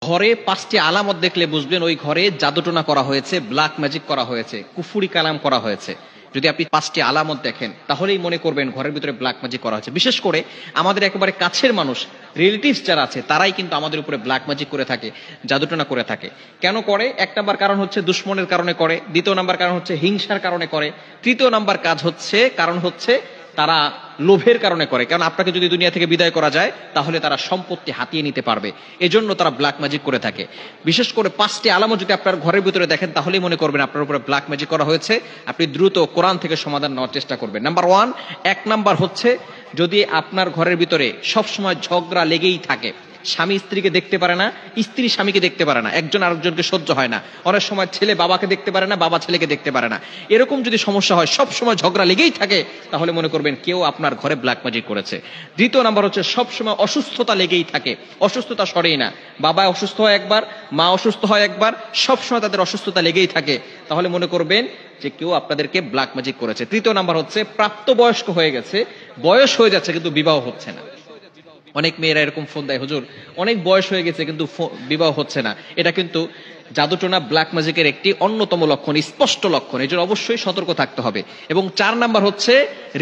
ঘরে 5টি আলামত দেখলে বুঝবেন ওই ঘরে জাদুটোনা করা হয়েছে, ব্ল্যাক ম্যাজিক করা হয়েছে, কুফুরি কালাম করা হয়েছে। যদি আপনি 5টি আলামত দেখেন তাহলেই মনে করবেন ঘরের ভিতরে ব্ল্যাক ম্যাজিক করা হয়েছে। বিশেষ করে আমাদের একেবারে কাছের মানুষ, রিলেটিভস যারা আছে, তারাই কিন্তু আমাদের উপরে ব্ল্যাক ম্যাজিক করে থাকে, জাদুটোনা করে থাকে। কেন করে? 1 নাম্বার কারণ হচ্ছে দুশ্মনের কারণে করে, 2 নাম্বার কারণ হচ্ছে হিংসার কারণে করে, 3 নাম্বার কারণ হচ্ছে তারা লোভের কারণে করে। কারণ আপনাকে যদি দুনিয়া থেকে বিদায় করা যায় তাহলে তারা সম্পত্তি হাতিয়ে নিতে পারবে, এজন্য তারা ব্ল্যাক ম্যাজিক করে থাকে। বিশেষ করে 5টি আলামত যদি আপনার ঘরের ভিতরে দেখেন তাহলেই মনে করবেন আপনার উপরে ব্ল্যাক ম্যাজিক করা হয়েছে। আপনি দ্রুত কোরআন থেকে সমাধান নেওয়ার চেষ্টা করবেন। নাম্বার 1 নাম্বার হচ্ছে যদি আপনার ঘরের ভিতরে সবসময় ঝগড়া লেগেই থাকে, স্বামী স্ত্রীকে দেখতে পারে না, স্ত্রী স্বামীকে দেখতে পারে না, একজন আরেকজনকে সহ্য হয় না, অনেক সময় ছেলে বাবাকে দেখতে পারে না, বাবা ছেলেকে দেখতে পারে না, এরকম যদি সমস্যা হয়, সব সময় ঝগড়া লেগেই থাকে, তাহলে মনে করবেন কেউ আপনার ঘরে ব্ল্যাক ম্যাজিক করেছে। 2 নাম্বার হচ্ছে সব সময় অসুস্থতা লেগেই থাকে, অসুস্থতা সরেই না, বাবা অসুস্থ হয় একবার, মা অসুস্থ হয় একবার, সব সময় তাদের অসুস্থতা লেগেই থাকে, তাহলে মনে করবেন যে কেউ আপনাদেরকে ব্ল্যাক ম্যাজিক করেছে। 3 নাম্বার হচ্ছে প্রাপ্তবয়স্ক হয়ে গেছে, বয়স হয়ে যাচ্ছে কিন্তু বিবাহ হচ্ছে না। অনেক মেয়েরা এরকম ফোন দেয়, হুজুর অনেক বয়স হয়ে গেছে কিন্তু বিবাহ হচ্ছে না। এটা কিন্তু জাদুটোনা ব্ল্যাক ম্যাজিকের একটি অন্যতম লক্ষণ, স্পষ্ট লক্ষণ। এর জন্য অবশ্যই সতর্ক থাকতে হবে। এবং 4 নাম্বার হচ্ছে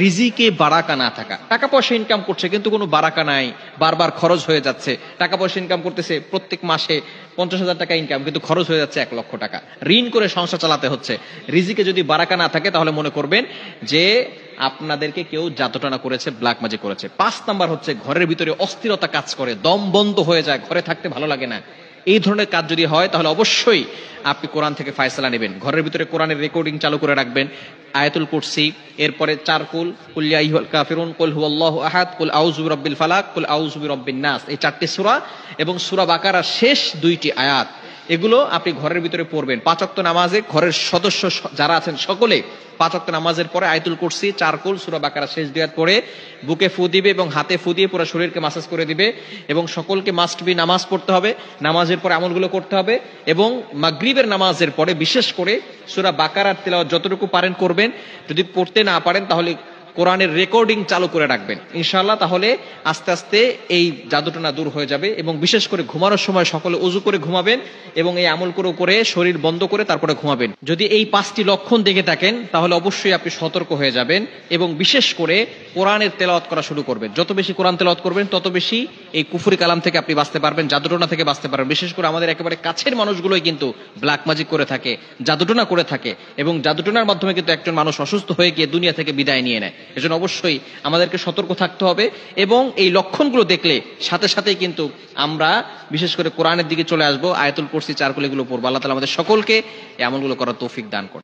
রিজিকে বারাকা না থাকা। টাকা পয়সা ইনকাম করছে কিন্তু কোনো বারাকা নাই, বারবার খরচ হয়ে যাচ্ছে। টাকা পয়সা ইনকাম করতেছে, প্রত্যেক মাসে 50,000 টাকা ইনকাম, কিন্তু খরচ হয়ে যাচ্ছে 1 লক্ষ টাকা, ঋণ করে সংসার চালাতে হচ্ছে। রিজিকে যদি বারাকা না থাকে তাহলে মনে করবেন যে আপনাদেরকে কেউ জাদুটোনা করেছে, ব্ল্যাক ম্যাজিক করেছে। 5 নাম্বার হচ্ছে ঘরের ভিতরে অস্থিরতা কাজ করে, দম বন্ধ হয়ে যায়, ঘরে থাকতে ভালো লাগে না। এই ধরনের কাজ যদি হয় তাহলে অবশ্যই আপনি কোরআন থেকে ফায়সালা নেবেন। ঘরের ভিতরে কোরআনের রেকর্ডিং চালু করে রাখবেন, আয়াতুল কুরসি, এরপরে 4 কুল, কুল ইয়া আইয়ুহাল কাফিরুন, কুল হুয়াল্লাহু আহাদ, কুল আউযু বিরাব্বিল ফালাক, কুল আউযু বিরাব্বিন নাস, এই 4টি সূরা এবং সূরা বাকারার শেষ 2টি আয়াত, এগুলো আপনি ঘরের ভিতরে পড়বেন। 5 ওয়াক্ত নামাজে ঘরের সদস্য যারা আছেন সকলে 5 ওয়াক্ত নামাজের পরে আয়াতুল কুরসি, 4 কুল, সূরা বাকারা শেষ 2 আয়াত পড়ে বুকে ফু দিবে এবং হাতে ফু দিয়ে পুরো শরীরকে মাসাজ করে দিবে। এবং সকলকে মাস্ট বি নামাজ পড়তে হবে, নামাজের পরে আমলগুলো করতে হবে। এবং মাগরিবের নামাজের পরে বিশেষ করে সূরা বাকারার তেলাওয়াত যতটুকু পারেন করবেন। যদি পড়তে না পারেন তাহলে কোরআনের রেকর্ডিং চালু করে রাখবেন ইনশাআল্লাহ। তাহলে আস্তে আস্তে এই জাদুটোনা দূর হয়ে যাবে। এবং বিশেষ করে ঘুমানোর সময় সকলে ওযু করে ঘুমাবেন এবং এই আমলগুলো করে শরীর বন্ধ করে তারপরে ঘুমাবেন। যদি এই 5টি লক্ষণ দেখে থাকেন তাহলে অবশ্যই আপনি সতর্ক হয়ে যাবেন এবং বিশেষ করে কোরআনের তেলাওয়াত করা শুরু করবেন। যত বেশি কোরআন তেলাওয়াত করবেন তত বেশি এই কুফরি কালাম থেকে আপনি বাঁচতে পারবেন, জাদুটোনা থেকে বাঁচতে পারবেন। বিশেষ করে আমাদের একেবারে কাছের মানুষগুলোই কিন্তু ব্ল্যাক ম্যাজিক করে থাকে, জাদুটোনা করে থাকে এবং জাদুটোনার মাধ্যমে কিন্তু একজন মানুষ অসুস্থ হয়ে গিয়ে দুনিয়া থেকে বিদায় নিয়ে নেয়। এজন্য অবশ্যই আমাদেরকে সতর্ক থাকতে হবে এবং এই লক্ষণগুলো দেখলে সাথে সাথেই কিন্তু আমরা বিশেষ করে কোরআনের দিকে চলে আসবো, আয়াতুল কুরসি, 4 কুল এগুলো পড়বো। আল্লাহ তাআলা আমাদের সকলকে এই আমলগুলো করার তৌফিক দান করুন।